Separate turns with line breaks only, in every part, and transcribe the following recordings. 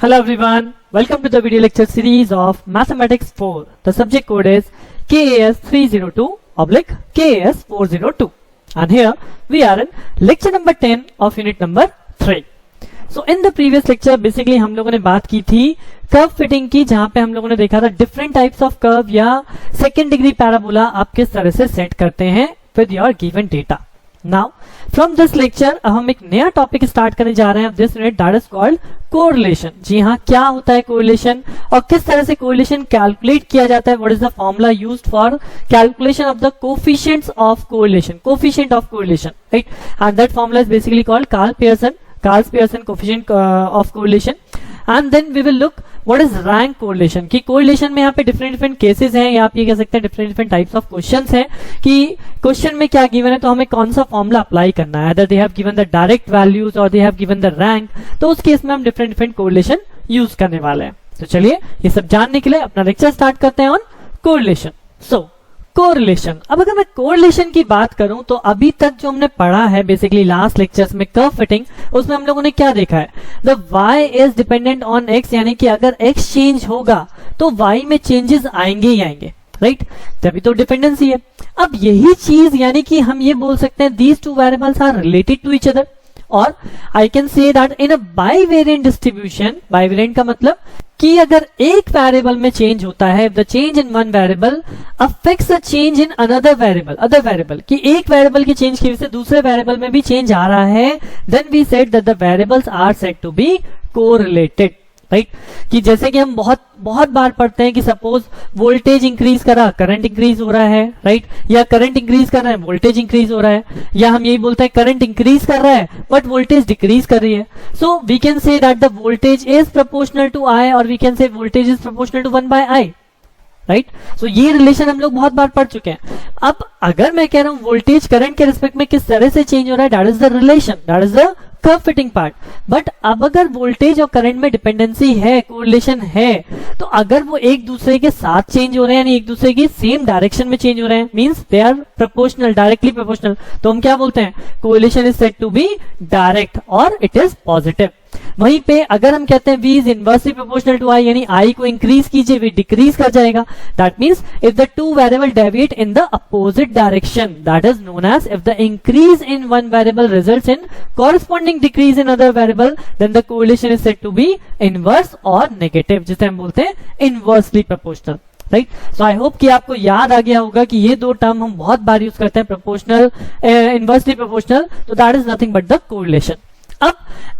Hello everyone, welcome to the video lecture series of Mathematics 4. The subject code is KAS 302/KAS 402. And here we are in lecture number 10 of unit number 3. So in the previous lecture basically हम लोगों ने बात की थी curve fitting की, जहां पे हम लोगों ने देखा था डिफरेंट टाइप्स ऑफ कर्व या सेकेंड डिग्री पैराबोला आप किस तरह से सेट करते हैं with your given data. Now from this lecture अब हम एक नया टॉपिक स्टार्ट करने जा रहे हैं this unit, that is called correlation. जी हाँ, क्या होता है कोरिलेशन और किस तरह से कोरिलेशन कैलकुलेट किया जाता है, what is the formula used for calculation of the coefficients of correlation, coefficient of correlation, right. And that formula is basically called Karl Pearson coefficient of correlation. And then we will look what is rank correlation. कि correlation में यहाँ पे different cases हैं, या आप ये कह सकते हैं different types of questions हैं कि क्वेश्चन में क्या गिवन है तो हमें कौन सा फॉर्मूला अप्लाई करना है. Either they have given the direct values or they have given the rank. तो उस केस में हम different correlation यूज करने वाले हैं. तो चलिए ये सब जानने के लिए अपना लेक्चर स्टार्ट करते हैं ऑन correlation. So correlation. अब अगर मैं कोरिलेशन की बात करूं तो अभी तक जो हमने पढ़ा है बेसिकली लास्ट लेक्चर्स में कर्व फिटिंग, उसमें हम लोगों ने क्या देखा है, the y is dependent on x, यानी कि अगर x चेंज होगा तो y में चेंजेस आएंगे ही आएंगे, राइट. तभी तो डिपेंडेंसी है. अब यही चीज यानी कि हम ये बोल सकते हैं these two variables are related to each other, और I can say that in a bivariate distribution, bivariate का मतलब कि अगर एक वेरिएबल में चेंज होता है, the change in one variable affects the change in another variable, other variable, कि एक वेरिएबल की चेंज की वजह से दूसरे वेरिएबल में भी चेंज आ रहा है, then we said that the variables are said to be correlated, right. कि जैसे कि हम बहुत बार पढ़ते हैं कि सपोज वोल्टेज इंक्रीज करा करंट इंक्रीज हो रहा है, राइट, या करंट इंक्रीज कर रहा है वोल्टेज इंक्रीज हो रहा है, या हम यही बोलते हैं करंट इंक्रीज कर रहा है बट वोल्टेज डिक्रीज कर रही है. So we can say that the voltage is proportional to I, और we can say voltage is proportional to 1/i, right. So ये रिलेशन हम लोग बहुत बार पढ़ चुके हैं. अब अगर मैं कह रहा हूं वोल्टेज करंट के रिस्पेक्ट में किस तरह से चेंज हो रहा है, that is the relation, that is the curve fitting part. But अब अगर वोल्टेज और करंट में डिपेंडेंसी है, कोरिलेशन है, तो अगर वो एक दूसरे के साथ चेंज हो रहे हैं, यानी एक दूसरे की सेम डायरेक्शन में चेंज हो रहे हैं, means they are proportional, directly proportional, तो हम क्या बोलते हैं, correlation is said to be direct और इट इज पॉजिटिव. वहीं पे अगर हम कहते हैं v is inversely proportional to i, यानी i को इंक्रीज कीजिए v डिक्रीज कर जाएगा, that means if the two variable deviate in the opposite direction, that is known as if the increase in one variable results in corresponding decrease in other variable, then the correlation is said to be inverse और negative, जिसे हम बोलते हैं inversely proportional, right. So I hope कि आपको याद आ गया होगा कि ये दो टर्म हम बहुत बार यूज करते हैं, प्रोपोर्शनल, इनवर्सली प्रोपोर्शनल, तो that is nothing but the correlation. अब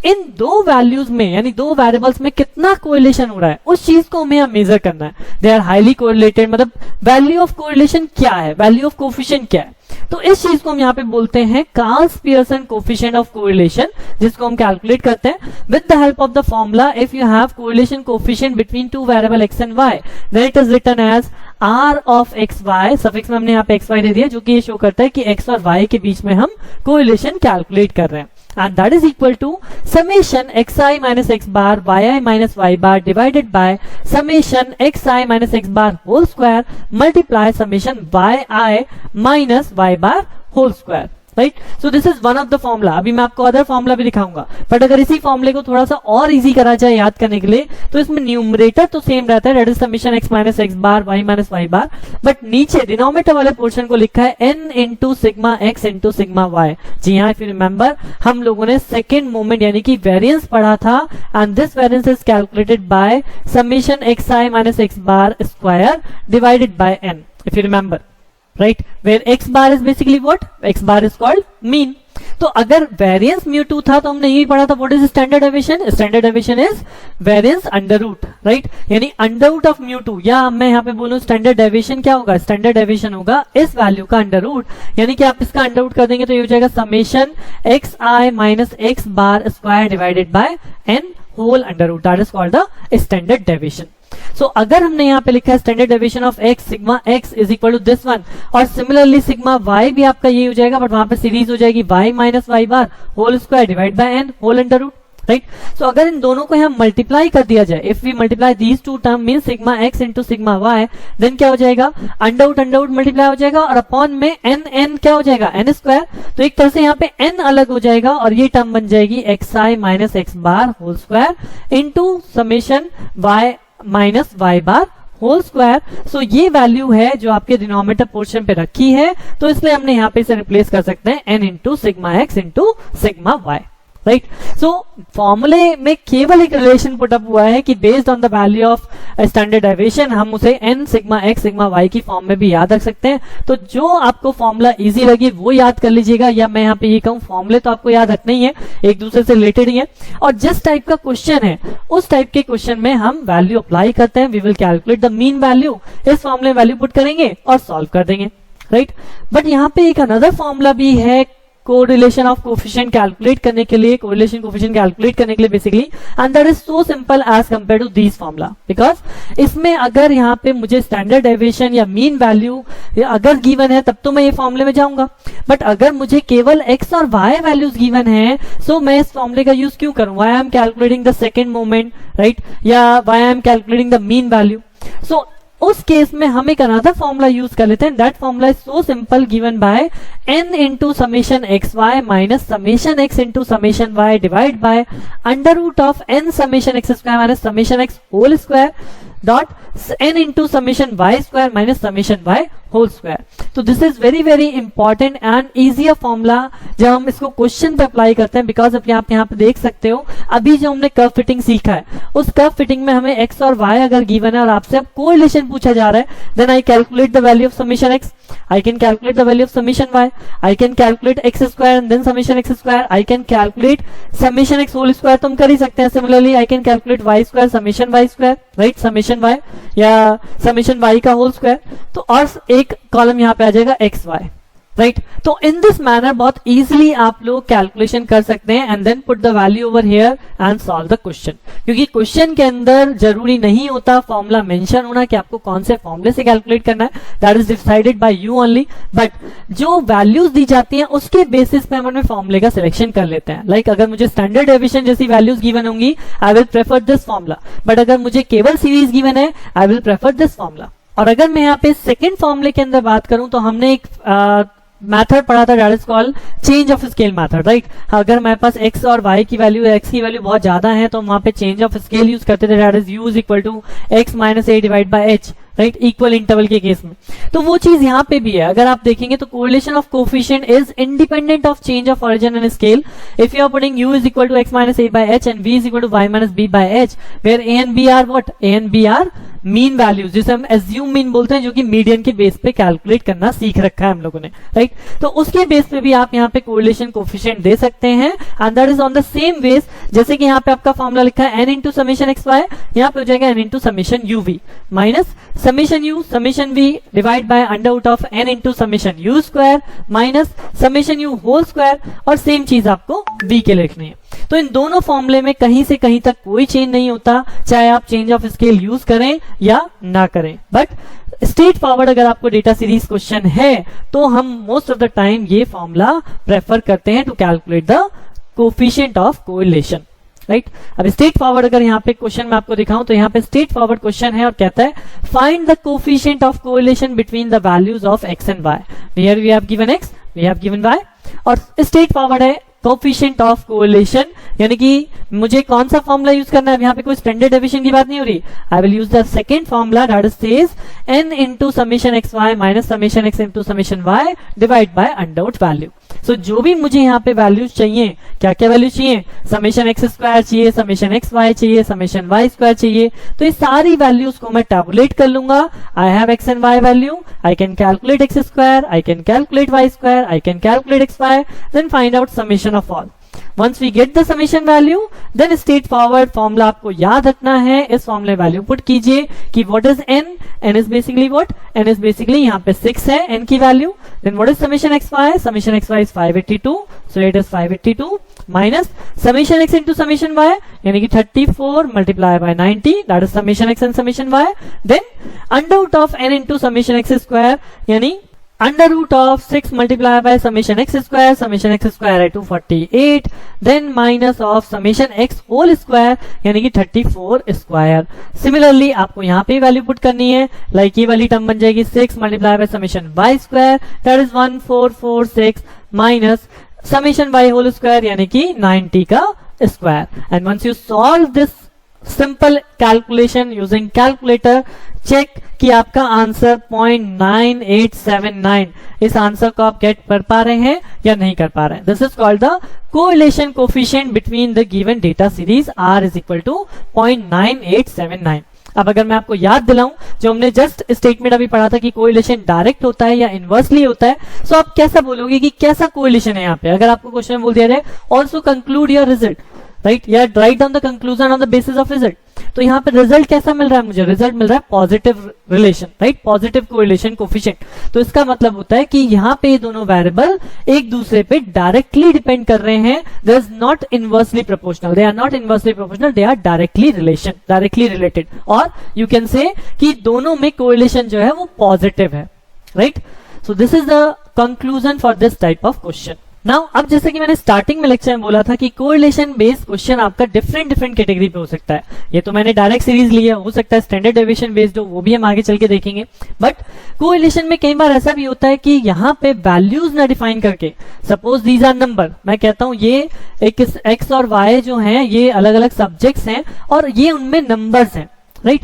इन दो वैल्यूज में यानी दो वेरिएबल्स में कितना कोरिलेशन हो रहा है उस चीज को हमें मेजर करना है. दे आर हाईली कोरिलेटेड, मतलब वैल्यू ऑफ कोरिलेशन क्या है, वैल्यू ऑफ कोफिशिएंट क्या है, तो इस चीज को हम यहाँ पे बोलते हैं Karl Pearson coefficient of correlation, जिसको हम कैलकुलेट करते हैं with the help of the formula. If you have correlation coefficient between two variable x and y, then it is written as r of xy, suffix में हमने यहाँ पे xy दे दिया, जो कि ये शो करता है कि x और y के बीच में हम कोरिलेशन कैलकुलेट कर रहे हैं. And that is equal to summation xi minus x bar yi minus y bar divided by summation xi minus x bar whole square multiply summation yi minus y bar whole square, right. So this is one of the formula. अभी मैं आपको other formula भी दिखाऊंगा, but अगर इसी फॉर्मूले को थोड़ा सा और इजी करा जाए याद करने के लिए, तो इसमें न्यूमरेटर तो सेम रहता है, that is summation x minus x bar y minus y bar, but नीचे डिनोमिनेटर वाले पोर्शन को लिखा है n into sigma x into sigma y. जी हाँ, इफ यू रिमेंबर हम लोगों ने सेकेंड मोमेंट यानी कि वेरिएंस पढ़ा था, and this variance is calculated by summation xi minus x bar square divided by n, if you remember, right, where x bar is basically what, x bar is called mean. तो अगर variance μ2 था तो हमने यही पढ़ा था what is standard deviation, standard deviation is variance under root, right, यानी under root of μ2, या मैं यहाँ पे बोलूं स्टैंडर्ड डेविएशन क्या होगा, स्टैंडर्ड डेविएशन होगा इस वैल्यू का अंडर रूट, यानी कि आप इसका अंडर रूट कर देंगे तो ये हो जाएगा summation xi minus x bar square divided by n whole under root, that is called the standard deviation. So अगर हमने यहाँ पे लिखा है standard deviation of x sigma x is equal to this one, और सिमिलरली सिग्मा y भी आपका ये हो जाएगा, बट वहां पे सीरीज हो जाएगी y minus y bar whole square divide by n whole under root, right. So अगर इन दोनों को यहाँ मल्टीप्लाई कर दिया जाए, if we multiply these two term mean sigma x into sigma y, then क्या हो जाएगा, अंडर मल्टीप्लाई हो जाएगा और अपॉन में एन क्या हो जाएगा, एन स्क्वायर। तो एक तरह से यहाँ पे एन अलग हो जाएगा और ये टर्म बन जाएगी x i minus x bar whole square into summation y minus y bar whole square. So ये वैल्यू है जो आपके डिनोमिनेटर पोर्शन पे रखी है, तो इसलिए हमने यहाँ पे इसे रिप्लेस कर सकते हैं n into sigma x into sigma y, right. So फॉर्मूले में केवल एक रिलेशन पुट अप हुआ है कि based on the value of standard deviation हम उसे n sigma x sigma y की फॉर्म में भी याद रख सकते हैं। तो जो आपको फॉर्मूला इजी लगे वो याद कर लीजिएगा, या मैं यहाँ पे ये कहूँ फॉर्मूले तो आपको याद रखने ही है, एक दूसरे से रिलेटेड ही है, और जिस टाइप का क्वेश्चन है उस टाइप के क्वेश्चन में हम वैल्यू अप्लाई करते हैं। We will calculate the mean value, इस फॉर्मूले वैल्यू पुट करेंगे और सॉल्व कर देंगे, राइट। बट यहाँ पे एक अनदर फॉर्मूला भी है कोरिलेशन ऑफ कोफिशिएंट कैलकुलेट करने के लिए, कोरिलेशन कोफिशिएंट कैलकुलेट करने के लिए basically, and that is so simple as compare to this formula, because इसमें अगर यहाँ पे मुझे स्टैंडर्ड डेविएशन या मीन वैल्यू अगर गिवन है तब तो मैं ये फॉर्मूले में जाऊंगा, बट अगर मुझे केवल एक्स और वाई वैल्यूज गिवन है, सो मैं इस फॉर्मूले का यूज क्यों करूं, why I am calculating the second moment, right, या why I am calculating the mean value. So उस केस में हम एक अनदर फॉर्मूला यूज कर लेते हैं, that formula is so simple, given by n into summation x y minus summation x into summation y divide by under root of n summation x square minus summation x whole square dot n into summation y square minus summation y whole square. तो this is very very important and easy formula जब हम इसको question पे apply करते हैं, because आप यहाँ पे देख सकते हो अभी जो हमने कर्व फिटिंग सीखा है उस कर्व फिटिंग में हमें एक्स और वाई अगर गिवन है और आपसे अब कोरिलेशन पूछा जा रहा है, then I calculate the value of summation x, I can calculate the value of summation y, I can calculate x square and then summation x square, I can calculate summation x whole square, तुम कर ही सकते हैं। Similarly I can calculate y square summation y square, right, summation y या summation y का whole square, तो और एक column यहाँ पे आ जाएगा x y, राइट। तो इन दिस मैनर बहुत इजीली आप लोग कैलकुलेशन कर सकते हैं and then put the value over here and solve the question, क्योंकि क्वेश्चन के अंदर जरूरी नहीं होता फॉर्मूला मेंशन होना कि आपको कौन से फॉर्मूले से कैलकुलेट करना है, that is decided by you only, but जो वैल्यूज दी जाती हैं उसके बेसिस पे हम अपने फॉर्मूले का सिलेक्शन कर लेते हैं। लाइक अगर मुझे स्टैंडर्ड डेविएशन जैसी वैल्यूज गिवन होंगी, I will prefer this formula, but अगर मुझे केवल सीरीज गिवन है, I will prefer this formula. और अगर मैं यहाँ पे सेकेंड फॉर्मूले के अंदर बात करूं तो हमने एक मेथड पढ़ा था, that is called change of scale method, right. अगर मेरे पास x और y की वैल्यू, x की वैल्यू बहुत ज्यादा है तो वहां पे चेंज ऑफ स्केल यूज करते थे, that is u is equal to x minus a divide by h, right, equal interval के केस में। तो वो चीज यहाँ पे भी है, अगर आप देखेंगे तो correlation of coefficient is independent of change of origin and scale. If you are putting u is equal to x minus a by h and v is equal to y minus b by h, where a and b are what, a and b are mean values, जिसे हम assume mean बोलते हैं, जो कि median के base पे calculate करना सीख रखा है हम लोगों ने, राइट। तो उसके बेस पे भी आप यहाँ पे कोरिलेशन कोफिशिएंट दे सकते हैं and that is on the same base, जैसे कि यहाँ पे आपका फॉर्मूला लिखा है n into summation x y, यहाँ पे हो जाएगा n into summation u v minus summation u summation v divide by under root of n into summation u square minus summation u whole square, और same चीज आपको v के लिखनी है। तो इन दोनों फॉर्मूले में कहीं से कहीं तक कोई चेंज नहीं होता, चाहे आप चेंज ऑफ स्केल यूज करें या ना करें। बट स्ट्रेट फॉरवर्ड अगर आपको डेटा सीरीज क्वेश्चन है तो हम मोस्ट ऑफ द टाइम ये फॉर्मूला प्रेफर करते हैं to calculate the coefficient of correlation, right. अब स्ट्रेट फॉरवर्ड अगर यहाँ पे क्वेश्चन मैं आपको दिखाऊं तो यहाँ पे स्ट्रेट फॉरवर्ड क्वेश्चन है और कहता है find the coefficient of correlation between the values of x and y, here we have given x, we have given y, और स्ट्रेट फॉरवर्ड है कोफिशिएंट ऑफ कोरिलेशन, यानी कि मुझे कौन सा फॉर्मूला यूज करना है, यहाँ पे कोई स्टैंडर्ड डेविएशन की बात नहीं हो रही, I will use the second formula that says n into summation x y minus summation x into summation y divide by under root value. So जो भी मुझे यहाँ पे वैल्यूज चाहिए, क्या क्या वैल्यू चाहिए, समेशन एक्स स्क्वायर चाहिए, समेशन एक्स वाई चाहिए, समेशन वाई स्क्वायर चाहिए, तो ये सारी वैल्यूज को मैं टैबुलेट कर लूंगा। I have x and y value, I can calculate x square, I can calculate y square, I can calculate x y, then find out summation of all. Once we get the summation value, then straightforward formula आपको याद रखना है, इस फॉर्मूले value put कीजिए कि what is n, n is basically what, n is basically यहाँ पे 6 है n की value, then what is summation xy is 582, so it is 582 minus summation x into summation y यानी कि 34 multiply by 90, that is summation x and summation y, then under root of n into summation x square यानी under root of 6 multiply by summation x square है 248, then minus of summation x whole square यानी कि 34 square. Similarly आपको यहाँ पे value put करनी है, like ये वाली टर्म बन जाएगी 6 multiply by summation y square that is 1446 minus summation y whole square यानी कि 90 का square. And once you solve this simple calculation using calculator, check कि आपका आंसर 0.9879, इस आंसर को आप गेट कर पा रहे हैं या नहीं कर पा रहे हैं। This is called the correlation coefficient between the given data series r is equal to 0.9879। अब अगर मैं आपको याद दिलाऊं, जो हमने जस्ट स्टेटमेंट अभी पढ़ा था कि कोरिलेशन डायरेक्ट होता है या इनवर्सली होता है, सो आप कैसा बोलोगे कि कैसा कोरिलेशन है यहाँ पे। अगर आपको क्वेश्चन में बोल दिया जाए also conclude your result, right, या write down the conclusion on the basis of result, तो यहाँ पे रिजल्ट कैसा मिल रहा है मुझे, रिजल्ट मिल रहा है positive relation, right, positive correlation coefficient. तो इसका मतलब होता है कि यहाँ पे ये दोनों वेरिएबल एक दूसरे पे डायरेक्टली डिपेंड कर रहे हैं। They is not inversely proportional, they are not inversely proportional, they are directly related. और यू कैन से कि दोनों में कोरिलेशन जो है वो पॉजिटिव है, right. So this is the conclusion for this type of question. Now अब जैसे कि मैंने स्टार्टिंग में लेक्चर में बोला था कि कोरिलेशन बेस्ड क्वेश्चन आपका डिफरेंट कैटेगरी पे हो सकता है। ये तो मैंने डायरेक्ट सीरीज लिया, हो सकता है स्टैंडर्ड डेविएशन बेस्ड हो, वो भी हम आगे चल के देखेंगे। बट कोरिलेशन में कई बार ऐसा भी होता है कि यहाँ पे वैल्यूज ना डिफाइन करके, सपोज दीज आर नंबर, मैं कहता हूँ ये एक एक्स और वाई जो हैं ये अलग अलग सब्जेक्ट्स हैं और ये उनमें नंबर्स हैं, राइट।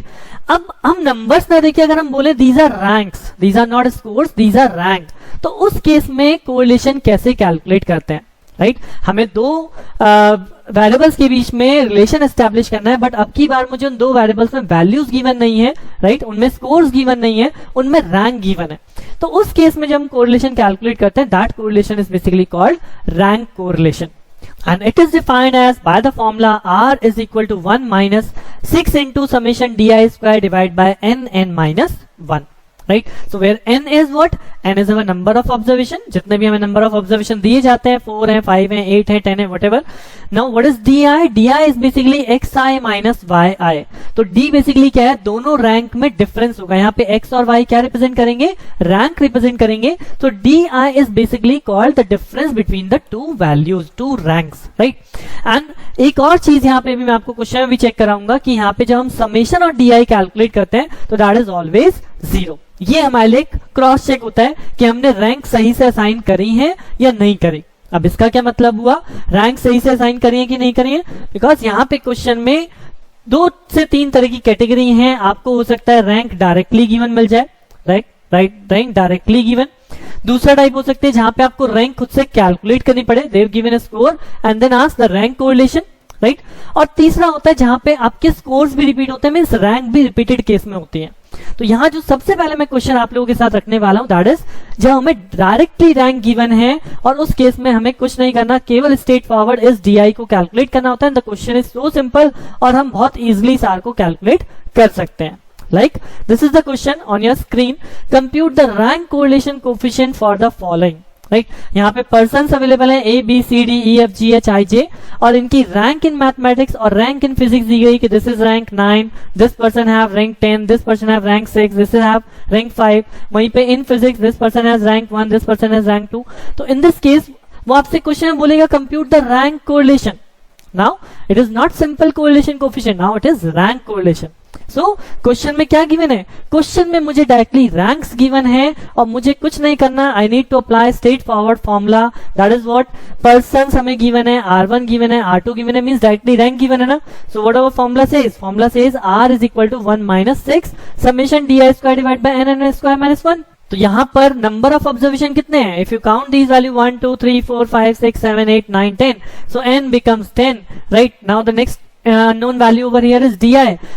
अब हम नंबर्स ना देखिए, अगर हम बोले these are ranks, these are not scores, these are rank, तो उस केस में कोरिलेशन कैसे कैलकुलेट करते हैं, राइट। हमें दो वेरिएबल्स के बीच में रिलेशन एस्टैब्लिश करना है, बट अब की बार मुझे उन दो वेरिएबल्स में वैल्यूज गिवन नहीं है, राइट, उनमें स्कोर्स गिवन नहीं है, उनमें रैंक गिवन है। तो उस केस में जब हम कोरिलेशन कैलकुलेट करते हैं, that correlation is basically called rank correlation. And it is defined as by the formula r is equal to 1 minus 6 into summation di square divided by n minus 1, right? So where n is what? n is our number of observation, जितने भी हमें number of observation दिए जाते हैं, 4 है, 5 है, 8 है, 10 है, whatever. Now what is di? di is basically xi minus yi. तो d basically क्या है, दोनों रैंक में डिफरेंस होगा। यहाँ पे x और y क्या रिप्रेजेंट करेंगे, रैंक रिप्रेजेंट करेंगे। तो di is basically called the difference between the two values, two ranks, right? And एक और चीज यहाँ पे भी मैं आपको क्वेश्चन में भी चेक कराऊंगा कि यहाँ पे जब हम समेशन और di कैलकुलेट करते हैं तो दैट इज ऑलवेज 0। ये हमारे लिए क्रॉस चेक होता है कि हमने रैंक सही से असाइन करी है या नहीं करी। अब इसका क्या मतलब हुआ, रैंक सही से असाइन करी है कि नहीं करी है, बिकॉज यहाँ पे क्वेश्चन में 2 से 3 तरह की कैटेगरी हैं। आपको हो सकता है रैंक डायरेक्टली गिवन मिल जाए, राइट, रैंक डायरेक्टली गिवन। दूसरा टाइप हो सकते हैं जहां पे आपको रैंक खुद से कैलकुलेट करनी पड़े, they've given a score and then ask the rank correlation, right. और तीसरा होता है जहां पे आपके स्कोर्स भी रिपीट होते हैं, मींस रैंक भी रिपीटेड केस में होती है। तो यहाँ जो सबसे पहले मैं क्वेश्चन आप लोगों के साथ रखने वाला हूं, दैट इज जब हमें डायरेक्टली रैंक गिवन है और उस केस में हमें कुछ नहीं करना, केवल स्ट्रेट फॉरवर्ड इस डी को कैलकुलेट करना होता है। The question is so simple और हम बहुत इजिली सार को कैलकुलेट कर सकते हैं। Like this is the question on your screen. Compute the rank correlation coefficient for the following. Right? यहाँ पे persons अवेलेबल हैं A, B, C, D, E, F, G, H, I, J और इनकी rank in mathematics और rank in physics दी गई कि this is rank 9, this person have rank 10, this person have rank 6, this have rank 5. वहीं पे in physics this person has rank 1, this person has rank 2. तो in this case वो आपसे question में बोलेगा compute the rank correlation. Now it is not simple correlation coefficient. Now it is rank correlation. So question में क्या given है, question में मुझे डायरेक्टली रैंक्स गिवन है और मुझे कुछ नहीं करना, I need to apply straightforward formula, that is what, persons हमें गिवन है, r1 गिवन है, r2 गिवन है, मींस डायरेक्टली रैंक गिवन है ना। So what our formula says r is equal to 1 minus 6 summation di square divide by n square minus 1। तो यहाँ पर number of observation कितने हैं, if you count these value 1 2 3 4 5 6 7 8 9 10, so n becomes 10, right. Now the next known value over here is di.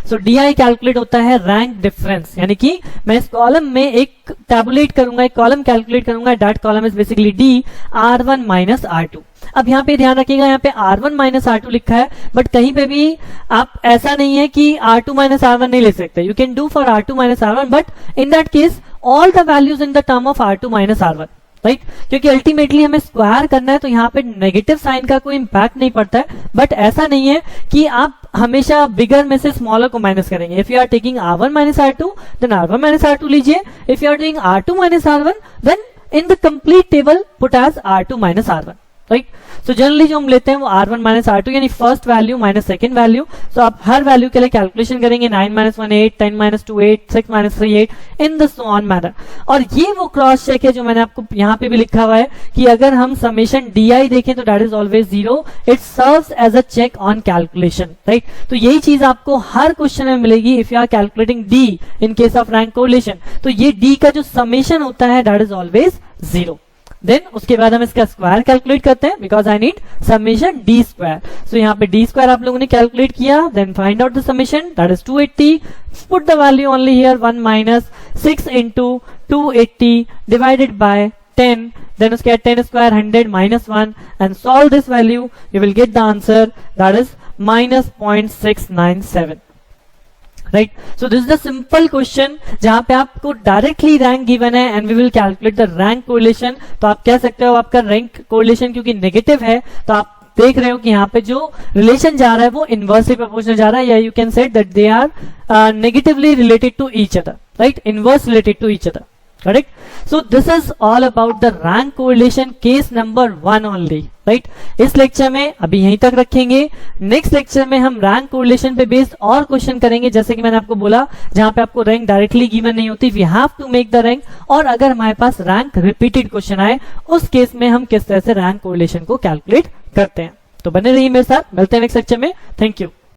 So di calculate होता है rank difference, यानी कि मैं इस कॉलम में एक टैबुलेट करूंगा, एक कॉलम कैलकुलेट करूंगा, that column is basically d r1 minus r2। अब यहाँ पे ध्यान रखिएगा, यहाँ पे r1 minus r2 लिखा है, बट कहीं पे भी आप ऐसा नहीं है कि r2 minus r1 नहीं लिख सकते, you can do for r2 minus r1, but in that case all the values in the term of r2 minus r1, right, क्योंकि अल्टीमेटली हमें स्क्वायर करना है तो यहाँ पे नेगेटिव साइन का कोई इंपैक्ट नहीं पड़ता है. बट ऐसा नहीं है कि आप हमेशा बिगर में से स्मॉलर को माइनस करेंगे. If you are taking R1 minus R2 then R1 minus R2 लीजिए. If you are doing R2 minus R1 then in the complete table put as R2 minus R1. Right, so generally जो हम लेते हैं वो R1 minus R2 यानी first value minus second value. So आप हर value के लिए कैलकुलेशन करेंगे. 9 minus 1 8, 10 minus 2 8, 6 minus 3 8 in the so on manner. और ये वो क्रॉस चेक है जो मैंने आपको यहाँ पे भी लिखा हुआ है कि अगर हम समेशन DI देखें तो that is always 0. It serves as a check on calculation. Right, तो यही चीज आपको हर क्वेश्चन में मिलेगी. If you are calculating D in case of rank correlation तो ये D का जो समेशन होता है दैट इज ऑलवेज 0. देन उसके बाद हम इसका स्क्वायर कैलकुलेट करते हैं because I need summation D square. So यहाँ पे D स्क्वायर आप लोगों ने कैलकुलेट किया. Then find out the summation that is 280. Put the value only here 1 minus 6 into 280 divided by 10. Then उसके बाद 10 square 100 minus 1 and solve this value. You will get the answer that is minus 0.697. Right, so this is the simple question जहां पे आपको directly rank given है and we will calculate the rank correlation. तो आप कह सकते हो आपका रैंक कोरिलेशन क्योंकि नेगेटिव है तो आप देख रहे हो कि यहाँ पे जो रिलेशन जा रहा है वो इनवर्सली प्रोपोर्शनल जा रहा है, या you can say that they are negatively related to each other. Right, inverse related to each other. Correct. So this is all about the rank correlation case number 1 only. Right, इस lecture में अभी यहीं तक रखेंगे. Next lecture में हम rank correlation पे based और क्वेश्चन करेंगे जैसे कि मैंने आपको बोला जहां पे आपको रैंक डायरेक्टली गिवन नहीं होती. We have to make the rank. और अगर हमारे पास रैंक रिपीटेड क्वेश्चन आए उस केस में हम किस तरह से रैंक कोरिलेशन को कैलकुलेट करते हैं. तो बने रहिए मेरे साथ, मिलते हैं नेक्स्ट लेक्चर में. Thank you.